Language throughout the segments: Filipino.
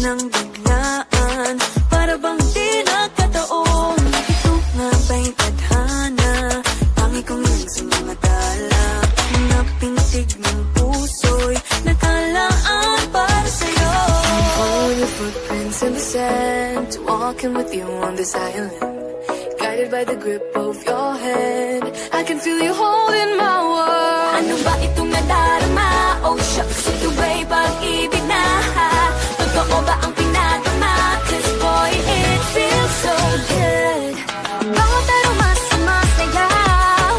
ng biglaan, para bang di nagkataon. Ito nga ba'y tadhana, tangi kong lang sa mga tala. Napintig ng puso'y nakalaan para sa'yo. Follow your footprints in the sand, walking with you on this island, guided by the grip of your hand. I can feel you holding my world. Ano ba itong nadarama? Oh shucks, ito ba'y pag-ibig na? Totoo ba ang pinagama? 'Cause boy, it feels so good. Bawat aroma sumasaya,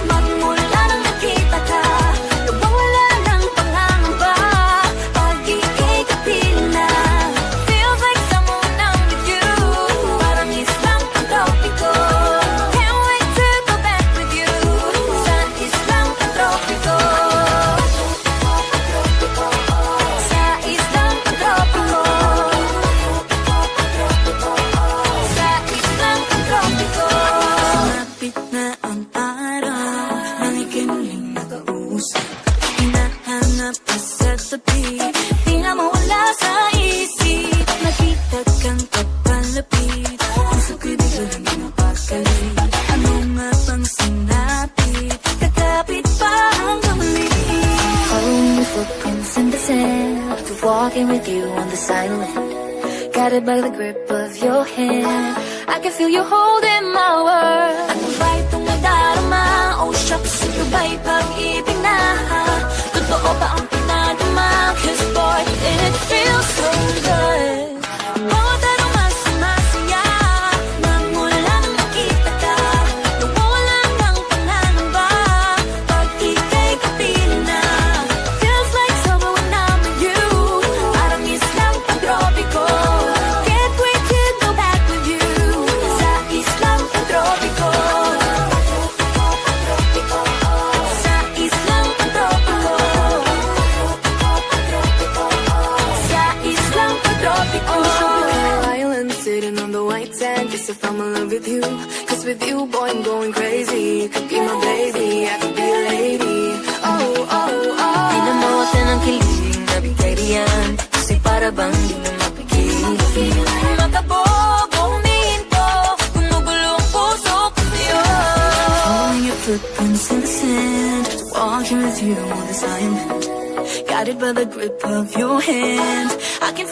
magmula nang nakita ka. Nawawala ng pangangamba, pag ika'y kapiling na. Feels like someone I'm with you, parang islang pantropiko. Can't wait to go back with you, sa islang pantropiko. Sa islang pantropiko. Sa islang pantropiko. Sumapit na ang araw, nang ika'y muling nakausap. Hinahanap ka sa tabi, di na mawala sa isip. Nakita kang kapalapit, puso ko'y biglang napakalit. Ano nga bang sinapit, kakapit pa hanggang muli. Following your footprints in the sand, walking with you on this island, guided by the grip of your hand. I can feel you holding my world. Ano ba itong nadarama? Oh shucks, ito ba'y pag-ibig na? Totoo ba ang pinagama? 'Cause boy, it feels so good. Bawat aroma sumasaya, magmula nang nakita ka. Nawawala ng pangangamba, pag ika'y kapiling na. Feels like summer when I'm with you, parang islang pantropiko. Can't wait to go back with you, sa islang pantropiko. Sa islang pantropiko. Sa islang pantropiko. Island sitting on the white sand, guess if I'm in love with you. 'Cause with you, boy, I'm going crazy. You could be my baby, I could be a lady. Oh, oh, oh. Di na mawala ng kilig, nabigay riyan. Kasi para bang di na mapigil. Makabobo, humihinto, gumugulo ang puso ko sa'yo. Following your footprints in the sand, walking with you on this island, guided by the grip of your hand. I can